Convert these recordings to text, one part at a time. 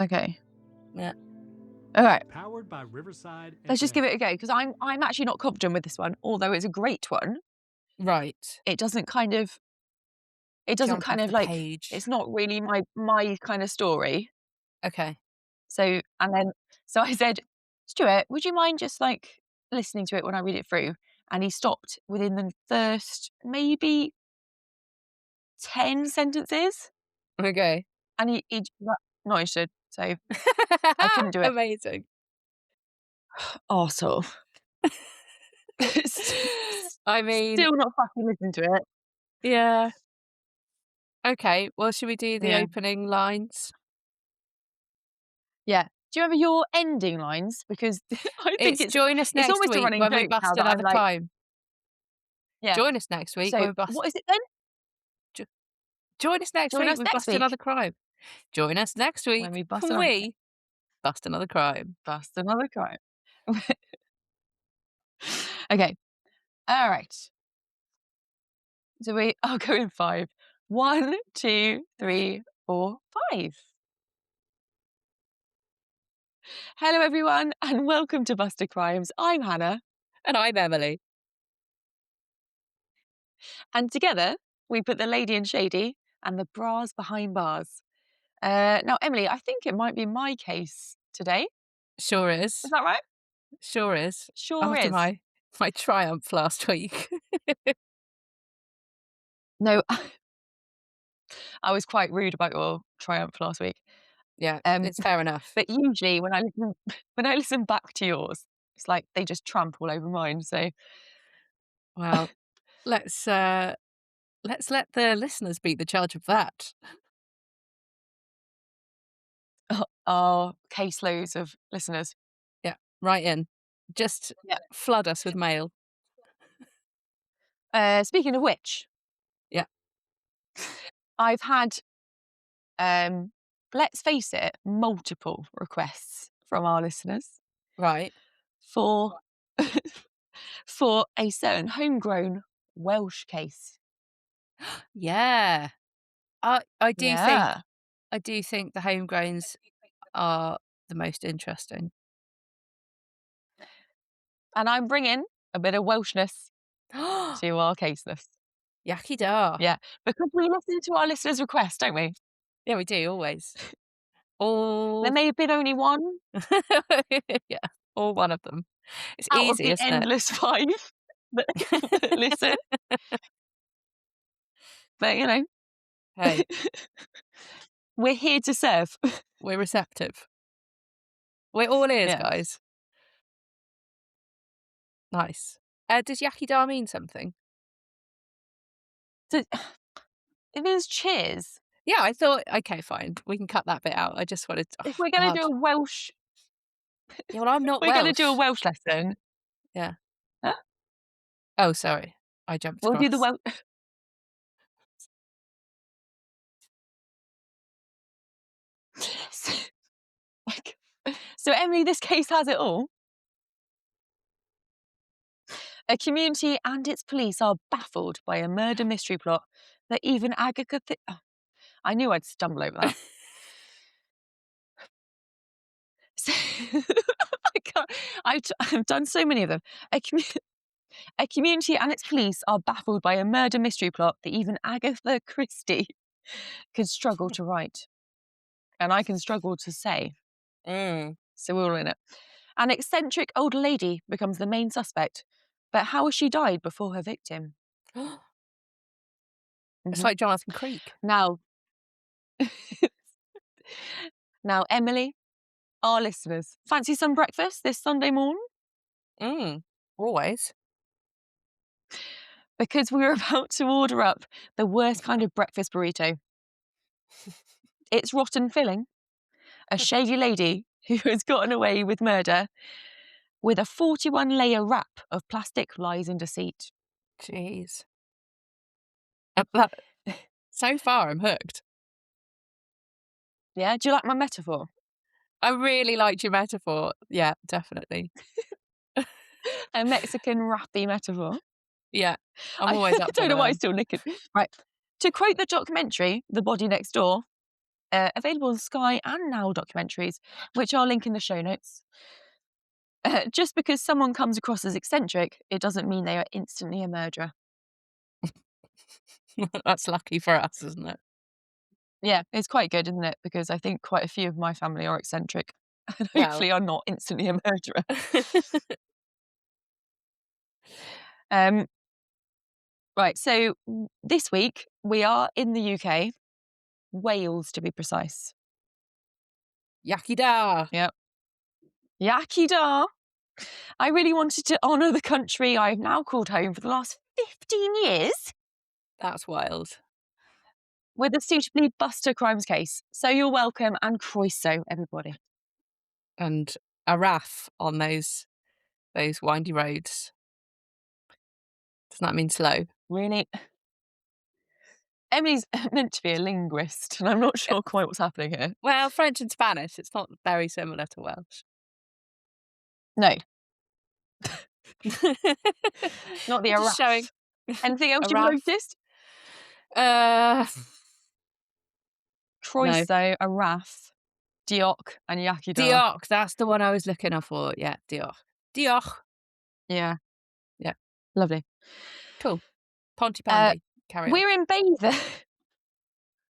Okay. Yeah. All right. Powered by Riverside. Let's just FM. give it a go, because I'm actually not confident with this one, although it's a great one. Right. It doesn't kind of Jump off the like, page. it's not really my kind of story. Okay. So I said, Stuart, would you mind just like listening to it when I read it through? And he stopped within the first maybe 10 sentences, Okay. and he not interested. So I couldn't do it. Amazing. Arsehole. I mean, Still not fucking listening to it. yeah. Okay. Well, should we do the Yeah. opening lines? Yeah. Do you remember your ending lines? Because I think It's join us it's next almost a week running when we joke now bust that I'm another like, crime. yeah. Join us next week when So we bust. what is it then? Join us next Join week. us We next bust week another crime. Join us next week when we bust when another we bust another crime. crime. Okay. All right. So I'll go in 5. 1, 2, 3, 4, 5. Hello, everyone, and welcome to Buster Crimes. I'm Hannah, And I'm Emily. and together we put the lady in shady and the bras behind bars. Now, Emily, I think it might be my case today. Sure is. Is that right? Sure is. Sure After is. my triumph last week. No, I was quite rude about your triumph last week. Yeah, Um, it's fair enough. but usually when I listen back to yours, it's like they just tramp all over mine. So Well, let's let the listeners be the judge of that. our caseloads of listeners. Yeah, right in. Just Yeah. flood us with mail. Speaking of which, Yeah. I've had, let's face it, multiple requests from our listeners Right. for for a certain homegrown Welsh case. Yeah. I do think Yeah. the homegrowns are the most interesting. And I'm bringing a bit of Welshness to our case list. Yaki da. Yeah. Because we listen to our listeners' requests, don't we? Yeah, we do always. There All may have been only one yeah, all one of them. It's out of easy, the isn't it? endless 5 that that listen. But, Hey, we're here to serve. we're receptive. We're all ears, Yeah. guys. Nice. Does yaki da mean something? So, it means cheers. Yeah, I thought, okay, fine. We can cut that bit out. I just wanted to, If oh, we're gonna God. do a Welsh Yeah, well, I'm not we're gonna Welsh. do a Welsh lesson. Yeah. Huh? Oh, sorry. I jumped We'll do the across. Welsh. So, Emily, this case has it all. A community and its police are baffled by a murder mystery plot that even Agatha. I knew I'd stumble over that. So, I can't, I've done so many of them. A community and its police are baffled by a murder mystery plot that even Agatha Christie could struggle to write. And I can struggle to say. So we're all in it. An eccentric old lady becomes the main suspect. But how has she died before her victim? It's Mhm. like Jonathan Creek. Now, Emily, our listeners, fancy some breakfast this Sunday morn? Always. Because we were about to order up the worst kind of breakfast burrito. It's rotten filling. A shady lady who has gotten away with murder with a 41-layer wrap of plastic lies and deceit. Jeez. But so far, I'm hooked. Yeah, do you like my metaphor? I really liked your metaphor. Yeah, definitely. A Mexican rappy metaphor. Yeah, I'm always I up for don't know why I them. still licking. Right. To quote the documentary, The Body Next Door, available on Sky and Now documentaries, which I'll link in the show notes. Just because someone comes across as eccentric, it doesn't mean they are instantly a murderer. That's lucky for us, isn't it? Yeah, it's quite good, isn't it? Because I think quite a few of my family are eccentric, and Well, hopefully I'm not instantly a murderer. Um, right, so this week we are in the UK, Wales to be precise. Yakida. Yep. Yakida. I really wanted to honour the country I've now called home for the last 15 years That's wild. with a suitably Buster crimes case. So you're welcome, and croeso, everybody. And a RAF on those windy roads. Doesn't that mean slow? Really. Emily's meant to be a linguist, and I'm not Yeah. sure quite what's happening here. Well, French and Spanish, it's not very similar to Welsh. No, not the I'm just showing Araf. Anything else a you've RAF. noticed? Uh, no. Croeso, Araf, Diok, and Yakida. Diolch, that's the one I was looking up for. Yeah, diolch. Diolch. Yeah, Yeah, lovely. cool. Uh, Pontypandy. Carry on. we're in Bather.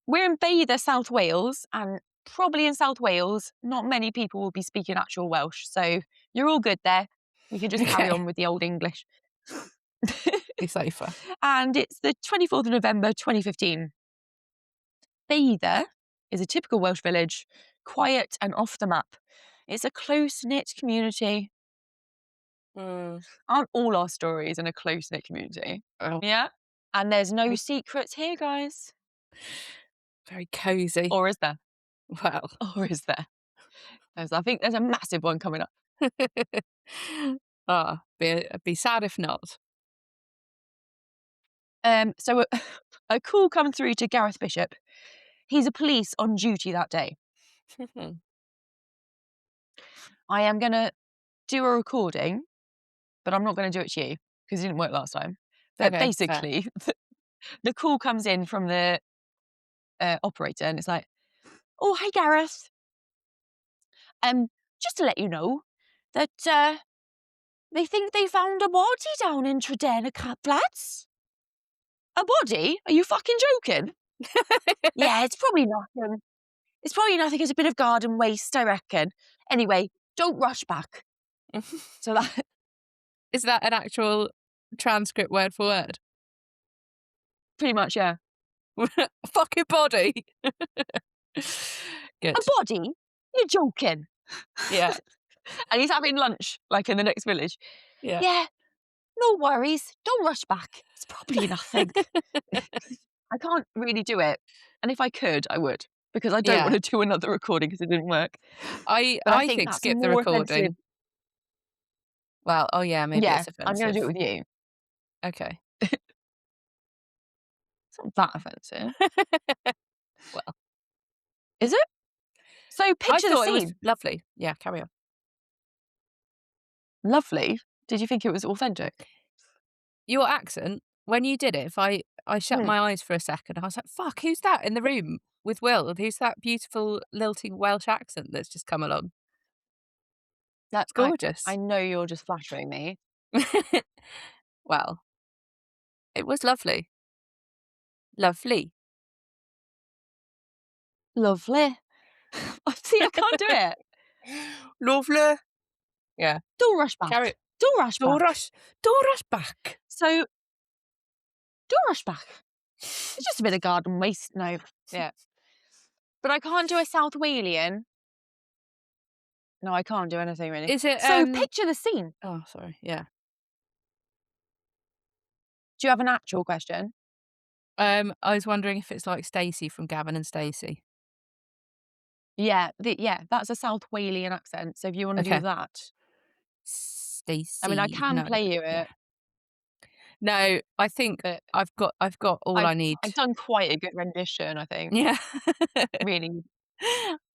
We're in Bather, South Wales, and probably in South Wales, not many people will be speaking actual Welsh. So you're all good there. We can just carry Okay, on with the old English. be safer. And it's the 24th of November 2015. Bather is a typical Welsh village, quiet and off the map. It's a close knit community. Mm. Aren't all our stories in a close knit community? Oh, Yeah. And there's no secrets here, guys. very cozy. Or is there? Well, Or is there? I think there's a massive one coming up. be sad if not. So a call come through to Gareth Bishop. He's a police on duty that day. I am going to do a recording, but I'm not going to do it to you because it didn't work last time. But Okay, fair. basically, the call comes in from the operator and it's like, "Oh, hi, Gareth. Just to let you know that they think they found a body down in Tredena Flats. A body? Are you fucking joking? Yeah, it's probably nothing. It's probably nothing. It's a bit of garden waste, I reckon. Anyway, don't rush back." So that Is that an actual transcript word for word? pretty much, yeah. Fucking body. Good. A body? You're joking. Yeah, And he's having lunch, like in the next village. yeah. Yeah, no worries. Don't rush back. It's probably nothing. I can't really do it. And if I could, I would. Because I don't want Yeah. to do another recording because it didn't work. I But I I think think that's skip the more offensive. recording. Well, oh yeah, maybe Yeah, it's I'm going to offensive. do it with you. Okay. It's not that offensive. Well, Is it? So I picture the thought it was scene. lovely. Yeah, carry on. Lovely. Did you think it was authentic? Your accent, when you did it, if I shut Hmm. my eyes for a second, I was like, "Fuck, who's that in the room with Will? Who's that beautiful lilting Welsh accent that's just come along?" That It's I gorgeous. know you're just flattering me. Well, it was lovely. Lovely. Lovely. See, I can't do it. Lovely. Yeah. Don't rush Carry back. Don't rush back. Don't rush back. So don't rush back. It's just a bit of garden waste. No. Yeah. But I can't do a South Walian. No, I can't do anything really. Is it, So picture the scene. oh, sorry, yeah. Do you have an actual question? I was wondering if it's like Stacey from Gavin and Stacey. Yeah, yeah, that's a South Walian accent. So if you want to do Okay. that, I mean, I Stacey, can no, play you yeah. it, No, I think but I've got all I've I need. I've done quite a good rendition. I think Yeah. really,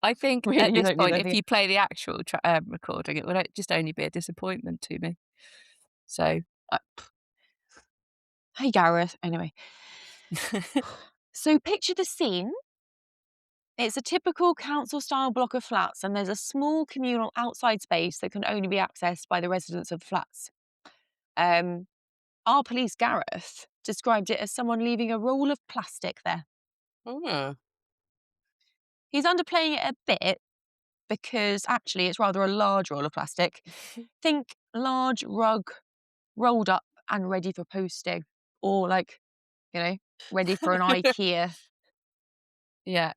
I think really, at you this don't need point, if anything. you play the actual recording, it would just only be a disappointment to me. So, Uh, Hey Gareth. Anyway, so picture the scene. It's a typical council-style block of flats, and there's a small communal outside space that can only be accessed by the residents of the flats. Um, our police Gareth described it as someone leaving a roll of plastic there. Oh. He's underplaying it a bit because actually it's rather a large roll of plastic. Think large rug rolled up and ready for posting, or like, you know, ready for an IKEA Yeah.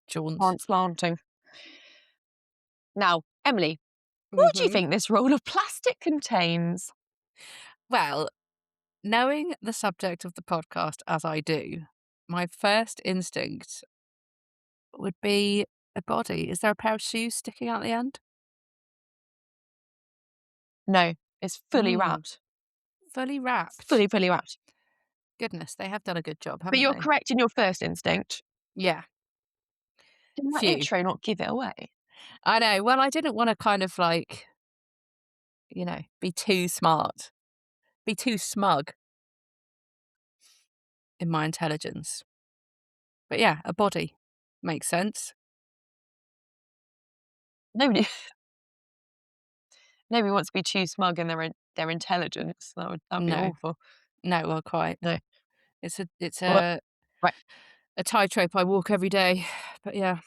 Jaunt. transplanting. Now, Emily, what do you Mhm. think this roll of plastic contains? Well, knowing the subject of the podcast as I do, my first instinct would be a body. Is there a pair of shoes sticking out the end? No, it's fully Mm, wrapped. fully wrapped. Fully wrapped. Goodness, they have done a good job, But haven't you're they? correct in your first instinct. Yeah, Did my phew. intro not give it away? I know. Well, I didn't want to kind of like, be too smart, be too smug in my intelligence. But yeah, a body makes sense. Nobody, nobody wants to be too smug in their intelligence. That'd be No, awful. no, well, quite. No. It's Well, right. a tightrope I walk every day. But yeah,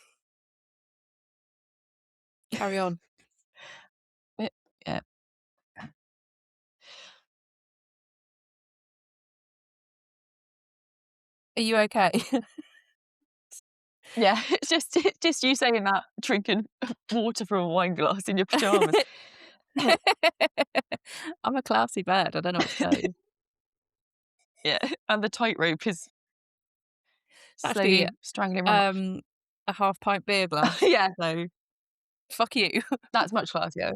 carry on. Yeah. Are you okay? Yeah. It's just you saying that, drinking water from a wine glass in your pajamas. I'm a classy bird. I don't know what to tell you. Yeah. And the tightrope is Actually, slowly strangling my mouth. um, a half pint beer glass. Yeah. So fuck you. That's much classier.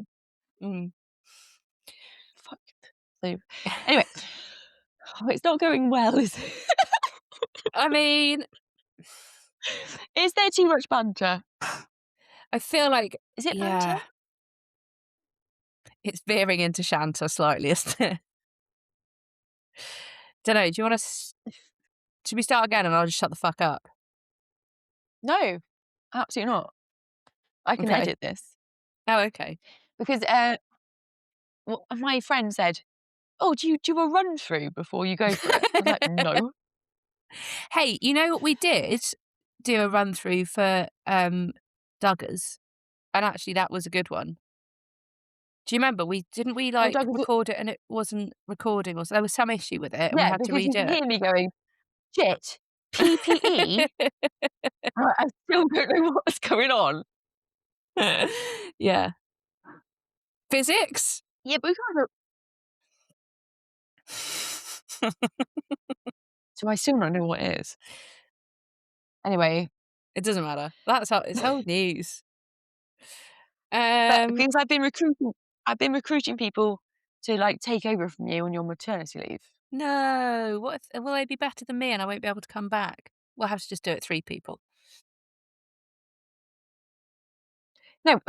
Mm. Fuck. So, anyway, oh, it's not going well, is it? I mean, Is there too much banter? I feel like, Is it banter? yeah, it's veering into Shanta slightly, isn't it? Don't know. Do you want to? Should we start again and I'll just shut the fuck up? No, absolutely not. I can Okay. edit this Oh, okay. because my friend said, "Oh, do you do a run through before you go for it?" I was like, "No." Hey, you know what we did? Do a run through for Duggars, and actually that was a good one. Do you remember we Well, like Doug, record it and it wasn't recording, or so there was some issue with it and we yeah, had to because you can redo hear me going, "Shit, PPE." it. I still don't know what's going on. Yeah. Physics? Yeah, but we kind of. So I still don't know what it is. Anyway, It doesn't matter. It's old news. but Um, because I've been recruiting people to like take over from you on your maternity leave. no. What if will they be better than me and I won't be able to come back? We'll have to just do it 3 people. No,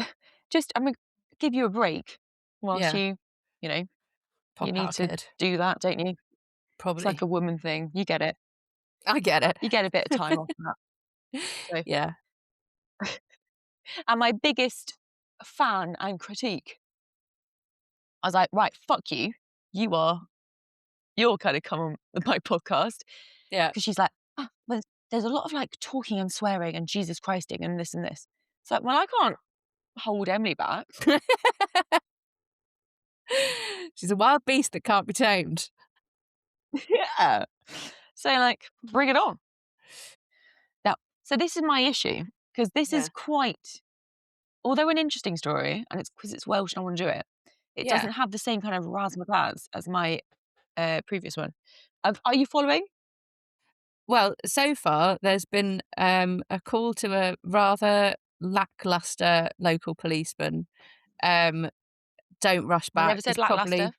just I'm gonna give you a break whilst Yeah. you know, you Pop need out a to kid. do that, don't you? It's like Probably. a woman thing. You get it. I get it. You get a bit of time off that. So, Yeah. and my biggest fan and critique, I was like, right, fuck you. You are you're kind of come on with my podcast Yeah. because she's like, well, there's a lot of like talking and swearing and Jesus Christing and this and this. It's like, well, I can't hold Emily back. She's a wild beast that can't be tamed. Yeah. So like, bring it on. Now, so this is my issue because this is Yeah. quite, although an interesting story, and it's because it's Welsh and I want to do it. It Yeah. doesn't have the same kind of razzmatazz as my previous one. Are you following? Well, so far there's been, a call to a rather lackluster local policeman. Um, "Don't rush I back." never He's said probably lackluster.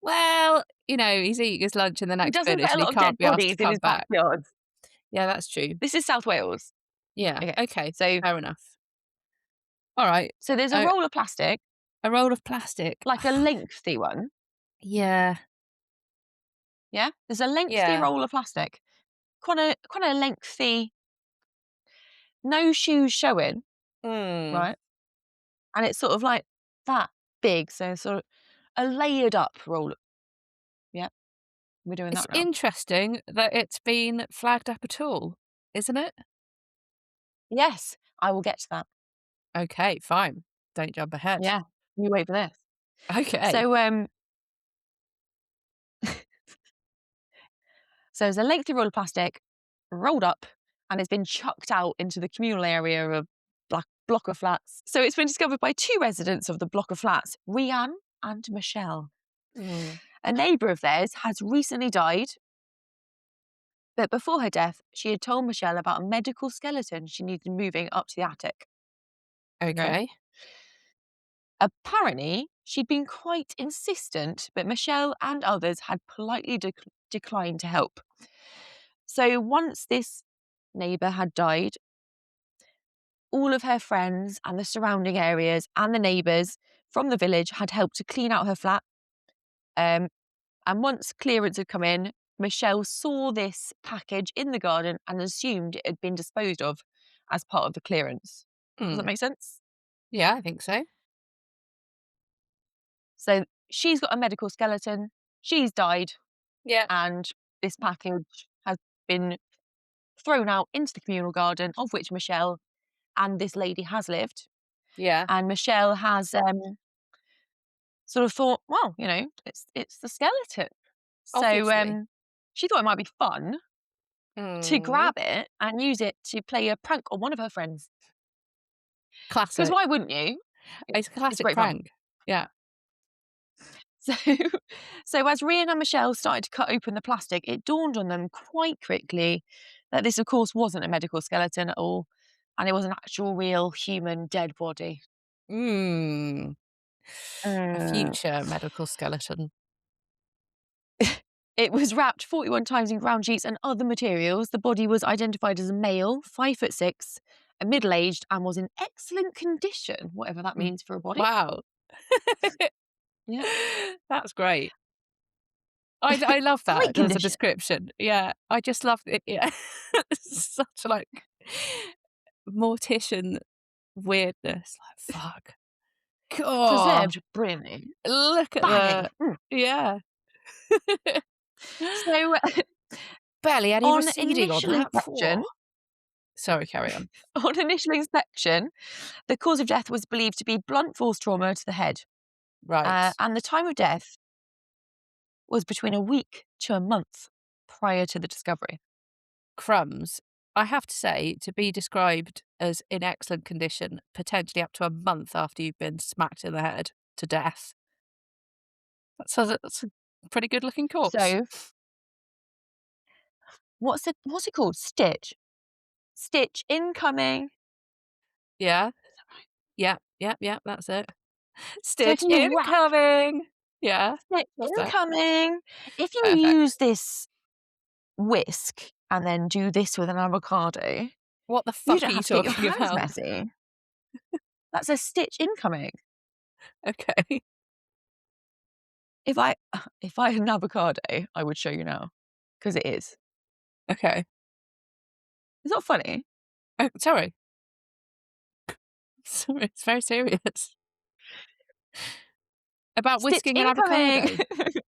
well, he's eating his lunch in the He next doesn't village put a and he lot of dead can't be asked to bodies in come his back. backyard. Yeah, that's true. This is South Wales. Yeah, Okay, okay, so fair enough. Alright. there's a Uh, roll of plastic, a roll of plastic. like a lengthy one. Yeah, Yeah, there's a lengthy yeah. roll of plastic, quite a lengthy. no shoes showing, Mm. right? And it's sort of like that big, so sort of a layered up roll. Yeah, we're doing It's that now. interesting that it's been flagged up at all, isn't it? Yes, I will get to that. Okay, fine. Don't jump ahead. Yeah, you wait for this. Okay. So, so there's a lengthy roll of plastic rolled up and it's been chucked out into the communal area of block of flats. So it's been discovered by two residents of the block of flats, Rianne and Michelle. Mm. A neighbour of theirs has recently died, but before her death, she had told Michelle about a medical skeleton she needed moving up to the attic. Okay. Okay. Apparently, she'd been quite insistent, but Michelle and others had politely declined to help. So once this neighbour had died, all of her friends and the surrounding areas and the neighbours from the village had helped to clean out her flat. Um, and once clearance had come in, Michelle saw this package in the garden and assumed it had been disposed of as part of the clearance. Does that Mm. make sense? Yeah, I think so. So she's got a medical skeleton, she's died, Yeah. and this package has been thrown out into the communal garden of which Michelle and this lady has lived. Yeah. And Michelle has sort of thought, well, it's the skeleton. So Obviously. she thought it might be fun to Mm. grab it and use it to play a prank on one of her friends. Because Classic. why wouldn't you? It's a It's classic great fun. prank. Yeah. So, so as Rian and Michelle started to cut open the plastic, it dawned on them quite quickly that this, of course, wasn't a medical skeleton at all, and it was an actual, real human dead body. Mm. A Mm. future medical skeleton. It was wrapped 41 times in ground sheets and other materials. The body was identified as a male, 5'6", middle-aged, and was in excellent condition, whatever that Mm. means for a body. Wow. Yeah. That's great. I love Great that as a condition. description. Yeah. I just love it. Yeah. It's such like mortician weirdness. Like, fuck. God. Preserved brilliantly. Look at Banging. the yeah. So, Barely any on receding on initial that. Phew. inspection, Sorry, carry on. on initial inspection, the cause of death was believed to be blunt force trauma to the head. Right. And the time of death was between a week to a month prior to the discovery. Crumbs. I have to say, to be described as in excellent condition, potentially up to a month after you've been smacked in the head to death. That's a pretty good looking corpse. So, what's it called? Stitch. Stitch incoming. Yeah. Yep, yep, yep, that's it. So if Stitch you wrap incoming. Yeah, stitch love that. incoming, if you Perfect. use this whisk and then do this with an avocado, What the you fuck are don't you have to get your talking hands about? messy. That's a stitch incoming. Okay. If I if I had an avocado, I would show you now because it is. Okay. It's not funny. Oh, sorry. Sorry, it's very serious. About Stitch whisking an incoming. avocado.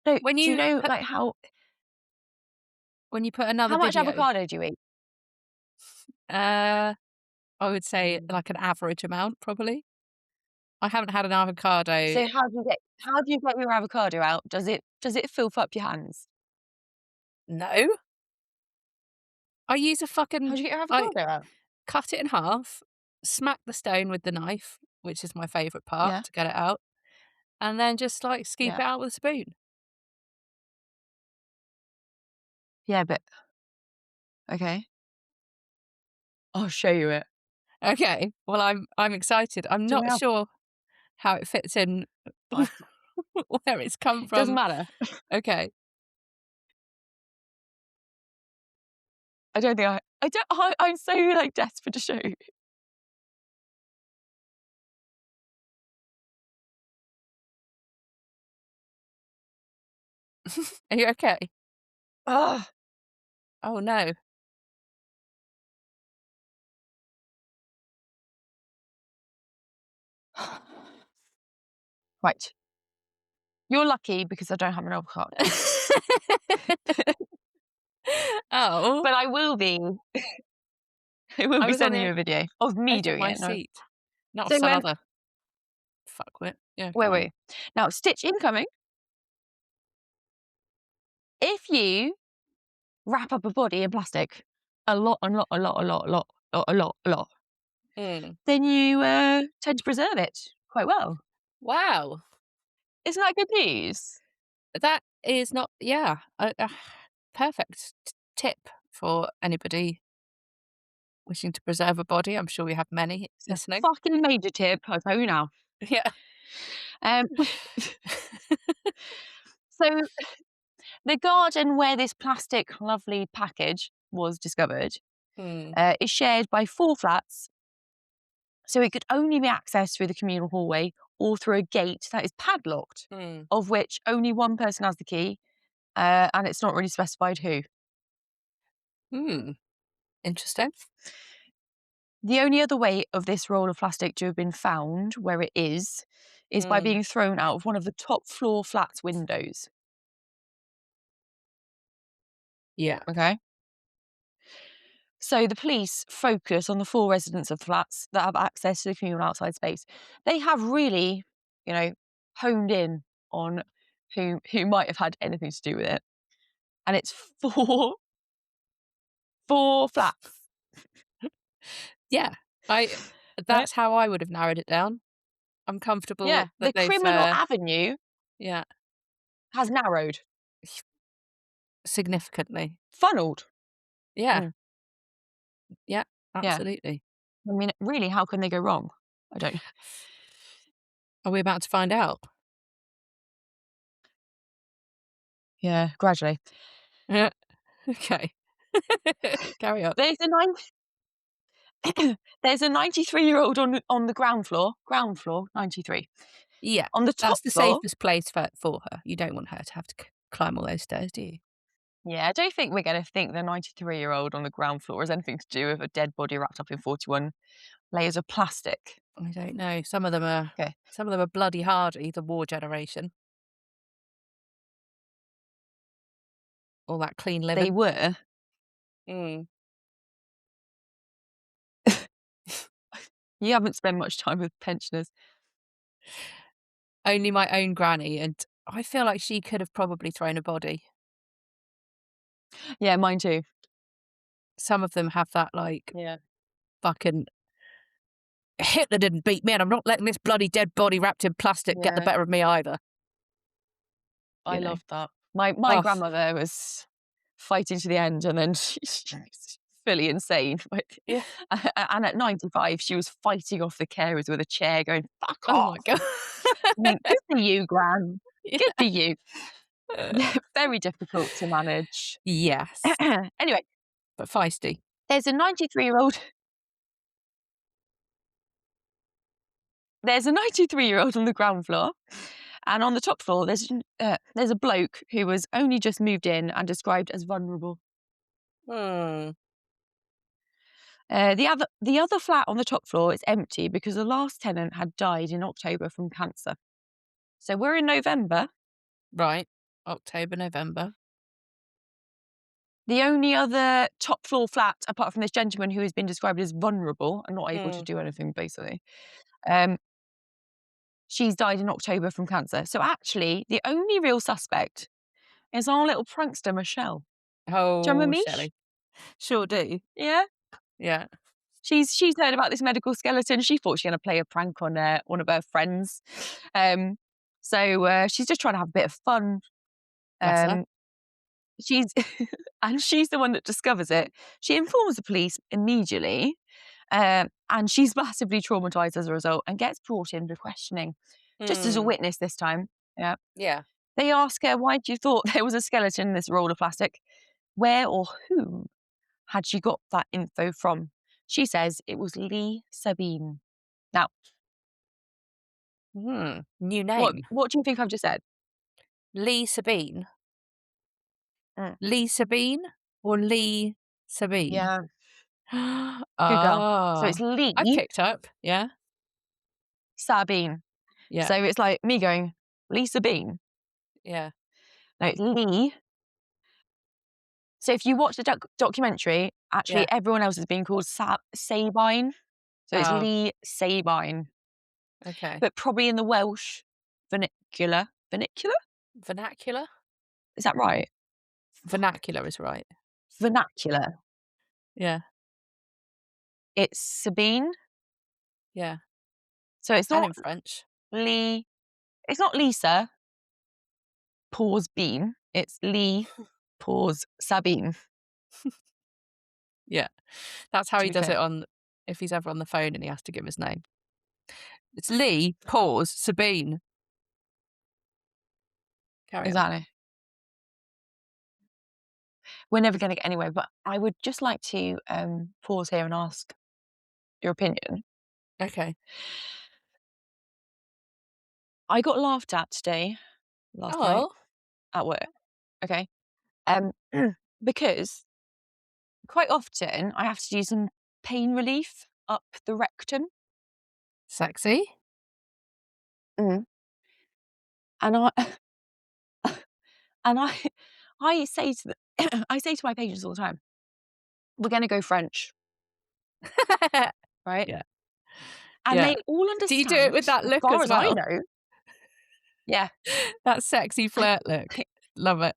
No, When do you you know put like when you put another how much video, avocado do you eat? uh, I would say Mm. like an average amount, probably. I haven't had an avocado. So how do you get your avocado out? Does it filth up your hands? No. I use a How fucking do you get your I avocado out? cut it in half, smack the stone with the knife, which is my favourite part Yeah, to get it out, and then just like scoop yeah, it out with a spoon. yeah. But okay, I'll show you it. Okay. Well, I'm excited. I'm Do you not know how? sure how it fits in I, where it's come doesn't from. matter. Okay. I don't think I don't. I'm so like desperate to show you. Are you okay? Ah, Oh no. Right. You're lucky because I don't have an avocado. Oh, But I will be I will I be was on sending the you a video of me edge of doing my it. No. seat. Not So, some other fuckwit. Yeah, wait, go on. wait. Now, stitch incoming. If you wrap up a body in plastic a lot, Mm. then you tend to preserve it quite well. Wow. Isn't that good news? That is not yeah, a perfect tip for anybody wishing to preserve a body. I'm sure we have many It's a listening. fucking major tip, I tell you now. Yeah. Um, so the garden where this plastic lovely package was discovered Mm, is shared by 4 flats, so it could only be accessed through the communal hallway or through a gate that is padlocked, mm, of which only one person has the key, and it's not really specified who. mm. Interesting. The only other way of this roll of plastic to have been found where it is by Mm, being thrown out of one of the top floor flat's windows. yeah. Okay. So the police focus on the 4 residents of the flats that have access to the communal outside space. They have really, you know, honed in on who might have had anything to do with it. And it's 4 flats, Yeah. I right? that's how I would have narrowed it down. I'm Yeah, comfortable that the they've, criminal avenue yeah, has narrowed, significantly. funneled. Yeah, Mm, yeah, yeah. absolutely. I mean, really, how can they go wrong? I don't. Are we about to find out? Yeah, gradually. Yeah. Okay. Carry on. There's a there's a 93-year-old on the ground floor, 93. Yeah, On the top that's the floor, safest place for her. You don't want her to have to climb all those stairs, do you? yeah, I don't think we're gonna think the 93-year-old on the ground floor has anything to do with a dead body wrapped up in 41 layers of plastic. I don't know. Okay, Some of them are bloody hardy, the war generation, all that clean they living. were. Mm. You haven't spent much time with pensioners. Only my own granny, and I feel like she could have probably thrown a body. Yeah, mine too. Some of them have that like Yeah, fucking Hitler didn't beat me, and I'm not letting this bloody dead body wrapped in plastic get the yeah, better of me either. I You know. loved that. My Oh, grandmother was fighting to the end, and then she's fully insane. Like, yeah. and at 95, she was fighting off the carers with a chair, going "fuck Oh my off." god. I mean, good for you, Gran. Good Yeah. for you. Yeah, very difficult to manage. Yes, Anyway, but feisty. there's a 93-year-old there's a 93-year-old on the ground floor, and on the top floor, there's a bloke who was only just moved in and described as vulnerable. Hmm. The other flat on the top floor is empty because the last tenant had died in October from cancer. So we're in November. Right. October, November. The only other top floor flat, apart from this gentleman who has been described as vulnerable and not able to Mm. do anything, basically, um, she's died in October from cancer. So actually, the only real suspect is our little prankster, Michelle. Do you remember Oh, Mish? Shelley. Sure do. Yeah. Yeah. She's heard about this medical skeleton. She thought she was going to play a prank on one of her friends. Um, so she's just trying to have a bit of fun. Bless her. Um, she's and she's the one that discovers it. She informs the police immediately, and she's massively traumatized as a result and gets brought in for questioning, just as a Mm. witness this time. Yeah. Yeah. They ask her, why do you thought there was a skeleton in this roll of plastic? Where or whom had she got that info from? She says it was Leigh Sabine. Now, New what name. what do you think I've just said? Leigh Sabine. Mm, Leigh Sabine or Leigh Sabine? yeah, good girl. So Ah. it's I've Leigh picked up. Yeah. Sabine. Yeah. So it's like me going, Leigh Sabine. Yeah. No, it's Leigh. So if you watch the documentary, Yeah. actually everyone else is being called Sabine. So it's Oh, Leigh Sabine. okay. But probably in the Welsh vernacular. Vernacular? Vernacular? Is that right? Fuck. Vernacular is right. Vernacular. Yeah. It's Sabine. Yeah. So it's And not in French. Lee. It's not Lisa. Pause Bean. It's Lee. Pause Sabine. Yeah. That's how To he be does it clear, on if he's ever on the phone and he has to give his name. It's Leigh, pause, Sabine. Carry on. exactly. We're never going to get anywhere. But I would just like to pause here and ask your opinion. Okay. I got laughed at today, last night Oh, at work. Okay, um, because quite often I have to do some pain relief up the rectum, sexy. mm. and I and I I say to I say to my patients all the time, "We're going to go French, right?" Yeah. And Yeah. they all Do you do it with understand, that as look far as as I well? know. Yeah, That sexy I, flirt look. Love it.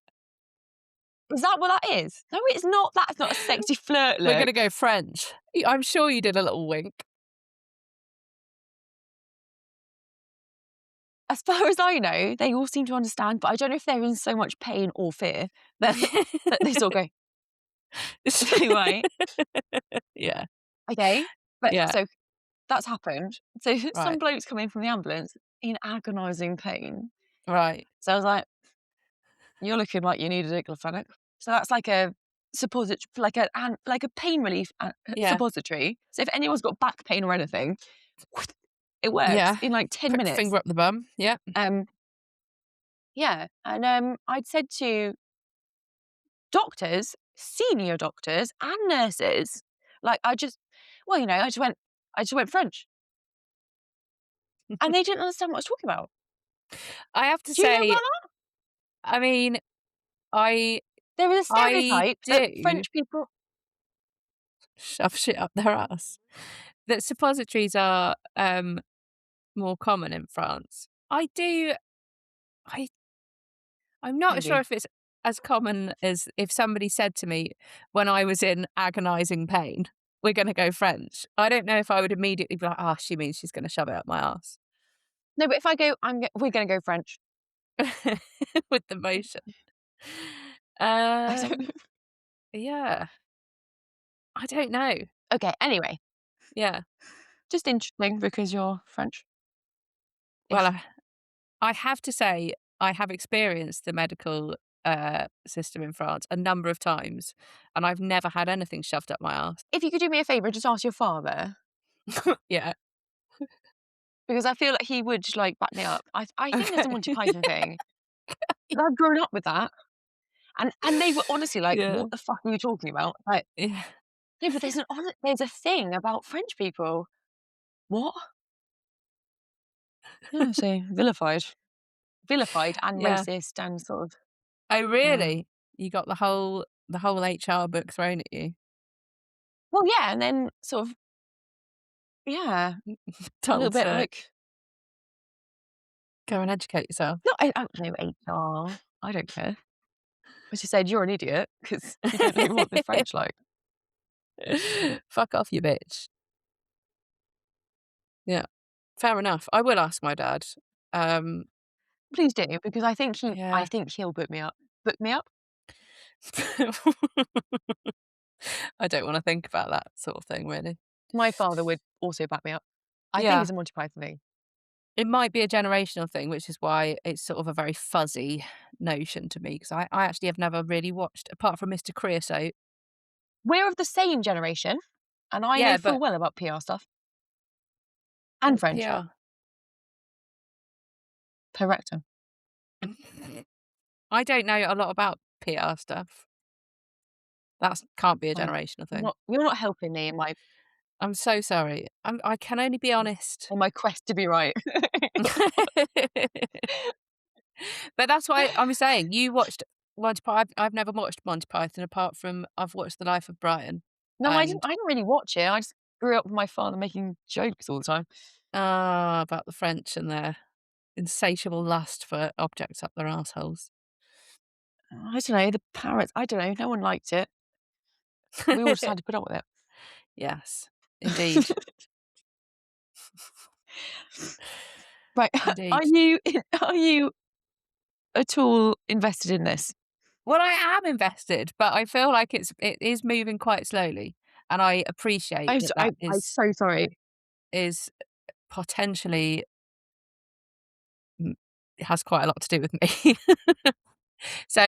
is that what that is? No, it's not. That's not a sexy flirt We're look. gonna go French. I'm sure you did a little wink. As far as I know, they all seem to understand, but I don't know if they're in so much pain or fear that that they sort of go, "Okay, right, Yeah. okay." But Yeah. so that's happened. So some Right. bloke's coming from the ambulance in agonising pain. Right. So I was like, "You're looking like you need a diclofenac." So that's like a like a pain relief Yeah. suppository. So if anyone's got back pain or anything, it works Yeah. in like 10 Quick minutes. finger up the bum. Yeah. Um, yeah, and I'd said to doctors, senior doctors, and nurses, like well, I just went French, and they didn't understand what I was talking about. I have to Do you know about say, that? I mean, I There is a I stereotype that do French people. shove shit up their ass. That suppositories are more common in France. I I'm not sure Maybe. if it's as common as if somebody said to me when I was in agonizing pain, "We're gonna go French." I don't know if I would immediately be like, "Oh, she means she's gonna shove it up my ass." No, but if I go, we're going to go French. With the motion. I don't Um, know. yeah, I don't know. Okay. Anyway, Yeah. just interesting because you're French. Well, Ish. I have to say I have experienced the medical, system in France a number of times, and I've never had anything shoved up my ass. If you could do me a favour, just ask your father Yeah. because I feel like he would just like back me up. I think there's a Monty Python thing. 'Cause I've grown up with that. And they were honestly like, Yeah. "What the fuck are you talking about?" Like, Yeah. "No, but there's a thing about French people." "What?" Yeah, so vilified and Yeah. racist and sort of Oh, yeah. really? You got the whole HR book thrown at you? Well, yeah, and then sort of yeah, a little Told bit to like go and educate yourself? not I don't know HR. I don't care. I just said, "You're an idiot because you don't know what the French like." Fuck off, you bitch. Yeah. Fair enough. I will ask my dad. Um, Please do because I yeah. think he'll book me up. Book me up? I don't wanna think about that sort of thing, really. My father would also back me up. I think Yeah. it's a Monty Python thing. It might be a generational thing, which is why it's sort of a very fuzzy notion to me, 'cause I actually have never really watched apart from Mr. Creosote. We're of the same generation, and I know Yeah, full but well about PR stuff and well, French. PR. Per rectum. I don't know a lot about PR stuff. That's can't be a Fine. generational thing. You're not helping me in my I'm so sorry. I can only be honest. On my quest to be right. But that's why I'm saying you watched Monty Python. I've never watched Monty Python apart from I've watched The Life of Brian No, and, I didn't really watch it. I just grew up with my father making jokes all the time. about the French and their insatiable lust for objects up their arseholes. I don't know, the parrots, I don't know, no one liked it. We all just had to put up with Yes, indeed, it. Right, are indeed. you are you at all invested in this? Well, I am invested, but I feel like it is moving quite slowly, and I appreciate that that I'm so sorry. is potentially mm, has quite a lot to do with me. So